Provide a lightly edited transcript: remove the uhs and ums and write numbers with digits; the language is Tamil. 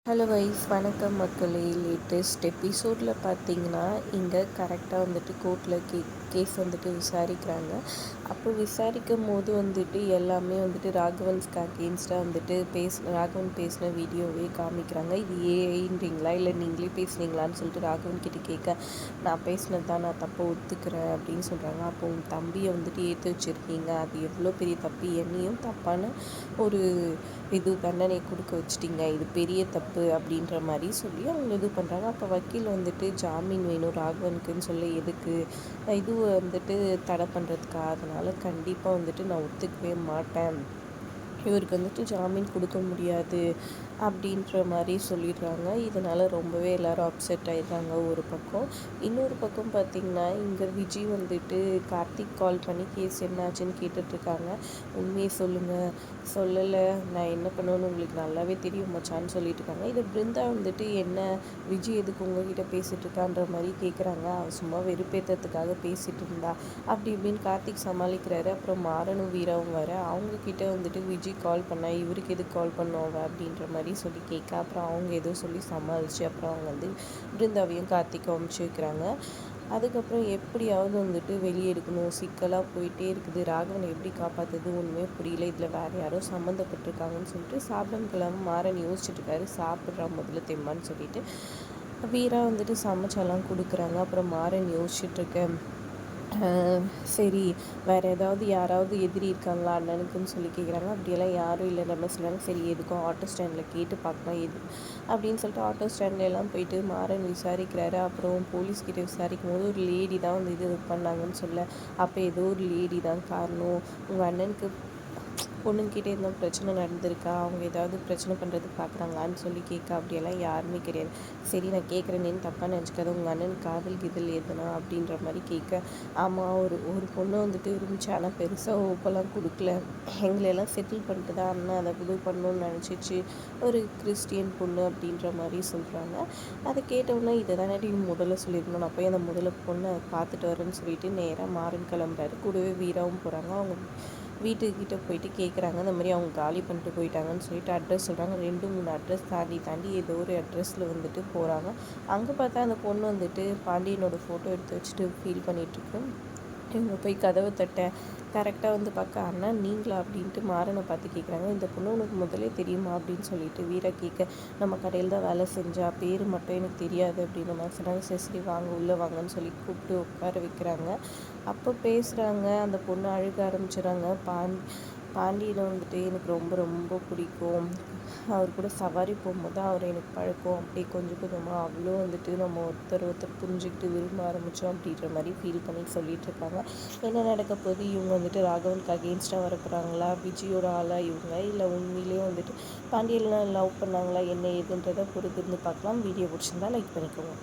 ஹலோ வைஸ் வணக்கம் மக்களே. லேட்டஸ்ட் எபிசோடில் பார்த்தீங்கன்னா இங்கே கரெக்டாக வந்துட்டு கோர்ட்டில் கேஸ் வந்துட்டு விசாரிக்கிறாங்க. அப்போ விசாரிக்கும் போது வந்துட்டு எல்லாமே வந்துட்டு ராகவன்ஸ்க்கு அகெயின்ஸ்டாக வந்துட்டு ராகவன் பேசின வீடியோவே காமிக்கிறாங்க. இது ஏஐன்றீங்களா இல்லை நீங்களே பேசுனீங்களான்னு சொல்லிட்டு ராகவன் கிட்ட கேட்க, நான் பேசினது தான், நான் தப்பை ஒத்துக்கிறேன் அப்படின்னு சொல்கிறாங்க. அப்போ உன் தம்பியை வந்துட்டு ஏற்று வச்சுருக்கீங்க, அது எவ்வளோ பெரிய தப்பு, என்னையும் தப்பான ஒரு தண்டனை கொடுக்க வச்சிட்டிங்க, இது பெரிய தப்பு அப்படின்ற மாதிரி சொல்லி அவங்க இது பண்ணுறாங்க. அப்போ வக்கீல் வந்துட்டு ஜாமீன் வேணும் ராகவனுக்குன்னு சொல்லி, எதுக்கு இது வந்துட்டு தடை பண்ணுறதுக்கா, அதனால் கண்டிப்பாக வந்துட்டு நான் ஒத்துக்கவே மாட்டேன், இவருக்கு வந்துட்டு ஜாமீன் கொடுக்க முடியாது அப்படின்ற மாதிரி சொல்லிடுறாங்க. இதனால் ரொம்பவே எல்லோரும் அப்செட் ஆகிடுறாங்க ஒரு பக்கம். இன்னொரு பக்கம் பார்த்திங்கன்னா இங்கே விஜய் வந்துட்டு கார்த்திக் கால் பண்ணி கேஸ் என்னாச்சுன்னு கேட்டுட்ருக்காங்க. உண்மையை சொல்லுங்கள், சொல்லலை நான் என்ன பண்ணுவேன்னு உங்களுக்கு நல்லாவே தெரியும் மச்சான்னு சொல்லிட்டு இருக்காங்க. இதை பிருந்தா வந்துட்டு என்ன விஜய் எதுக்கு உங்ககிட்ட பேசிகிட்டு இருக்கான்ற மாதிரி கேட்குறாங்க. அவன் சும்மா வெறுப்பேற்றத்துக்காக பேசிகிட்டு இருந்தா அப்படி இப்படின்னு கார்த்திக் சமாளிக்கிறாரு. அப்புறம் மாறனும் வீராவும் வர அவங்கக்கிட்ட வந்துட்டு விஜய் கால் பண்ணால் இவருக்கு எதுக்கு கால் பண்ணுவாங்க அப்படின்ற மாதிரி சொல்லி கேட்க, அப்புறம் அவங்க ஏதோ சொல்லி சமாளித்து அப்புறம் அவங்க வந்து பிருந்தாவையும் கார்த்திக்கும் அமுச்சு வைக்கிறாங்க. அதுக்கப்புறம் எப்படியாவது வந்துட்டு வெளியே எடுக்கணும், சிக்கலாக போயிட்டே இருக்குது, ராகவனை எப்படி காப்பாற்றுறது ஒன்றுமே புரியல, இதில் வேறு யாரோ சம்மந்தப்பட்டிருக்காங்கன்னு சொல்லிட்டு சாப்பிடலாம் மாறன் யோசிச்சுட்ருக்காரு. சாப்பிட்றா முதல்ல தெம்பான்னு சொல்லிட்டு வீரா வந்துட்டு சமைச்செல்லாம் கொடுக்குறாங்க. அப்புறம் மாறன் யோசிச்சுட்ருக்கேன், சரி வேறு ஏதாவது யாராவது எதிரி இருக்காங்களா அண்ணனுக்குன்னு சொல்லி கேட்குறாங்க. அப்படியெல்லாம் யாரும் இல்லை நம்ம சொல்கிறாங்க. சரி எதுக்கும் ஆட்டோ ஸ்டாண்டில் கேட்டு பார்க்கலாம் எது அப்படின்னு சொல்லிட்டு ஆட்டோ ஸ்டாண்ட்லாம் போயிட்டு மாறன் விசாரிக்கிறாரு. அப்புறம் போலீஸ்கிட்ட விசாரிக்கும் போது ஒரு லேடி தான் வந்து இது பண்ணாங்கன்னு சொல்ல, அப்போ ஏதோ ஒரு லேடி தான் காரணம், உங்கள் அண்ணனுக்கு பொண்ணுங்கிட்டே இருந்தால் பிரச்சனை நடந்திருக்கா, அவங்க ஏதாவது பிரச்சனை பண்ணுறதுக்கு பார்க்குறாங்களான்னு சொல்லி கேட்க, அப்படியெல்லாம் யாருமே கிடையாது, சரி நான் கேட்குறேன்னு தப்பாக நினச்சிக்காத, உங்கள் அண்ணன் காதல் கிதல் எதுனா அப்படின்ற மாதிரி கேட்க, ஆமாம் ஒரு பொண்ணை வந்துட்டு விரும்பிச்சு, ஆனால் பெருசாக ஓப்பெல்லாம் கொடுக்கல, எங்களையெல்லாம் செட்டில் பண்ணிட்டு தான் அண்ணன் அதை இது பண்ணணும்னு நினச்சிச்சு, ஒரு கிறிஸ்டியன் பொண்ணு அப்படின்ற மாதிரி சொல்கிறாங்க. அதை கேட்டவுடனே இதை தானே முதல்ல சொல்லியிருந்தோம், நான் போய் அந்த முதல்ல பொண்ணை பார்த்துட்டு வரேன்னு சொல்லிட்டு நேராக மாறன் கிளம்புறாரு. கூடவே வீராவும் போகிறாங்க. அவங்க வீட்டுக்கிட்ட போயிட்டு கேட்குறாங்க, இந்த மாதிரி அவங்க காலி பண்ணிட்டு போயிட்டாங்கன்னு சொல்லிட்டு அட்ரஸ் சொல்கிறாங்க. 2-3 அட்ரஸ் தாண்டி ஏதோ ஒரு அட்ரஸில் வந்துட்டு போகிறாங்க. அங்கே பார்த்தா அந்த பொண்ணு வந்துட்டு பாண்டியனோட ஃபோட்டோ எடுத்து வச்சுட்டு ஃபீல் பண்ணிகிட்ருக்கு. இவங்க போய் கதவை தட்டேன், கரெக்டாக வந்து பார்க்க, அண்ணா நீங்களா அப்படின்ட்டு மாறனை பார்த்து கேட்குறாங்க. இந்த பொண்ணு உனக்கு முதலே தெரியுமா அப்படின்னு சொல்லிட்டு வீரா கேட்க, நம்ம கடையில் தான் வேலை செஞ்சா, பேர் மட்டும் எனக்கு தெரியாது அப்படின்னு மாதிரி சொன்னாங்க. சரி சரி வாங்க உள்ளே வாங்கன்னு சொல்லி கூப்பிட்டு உட்கார வைக்கிறாங்க. அப்போ பேசுகிறாங்க. அந்த பொண்ணு அழுக ஆரம்பிச்சிடுறாங்க. பாண்டியனை வந்துட்டு எனக்கு ரொம்ப ரொம்ப பிடிக்கும், அவர் கூட சவாரி போகும்போது அவர் எனக்கு பழக்கம், அப்படியே கொஞ்சம் கொஞ்சமாக அவ்வளோ வந்துட்டு நம்ம ஒருத்தர் புரிஞ்சுக்கிட்டு விரும்ப ஆரம்பித்தோம் அப்படின்ற மாதிரி ஃபீல் பண்ணி சொல்லிட்டு இருக்காங்க. என்ன நடக்க போது, இவங்க வந்துட்டு ராகவனுக்கு அகெயின்ஸ்டாக வர போகிறாங்களா, விஜயோட ஆளாக இவங்க, இல்லை உண்மையிலேயே வந்துட்டு பாண்டியெல்லாம் லவ் பண்ணாங்களா, என்ன ஏதுன்றதை பொறுத்து இருந்து பார்க்கலாம். வீடியோ பிடிச்சிருந்தா லைக் பண்ணிக்கோங்க.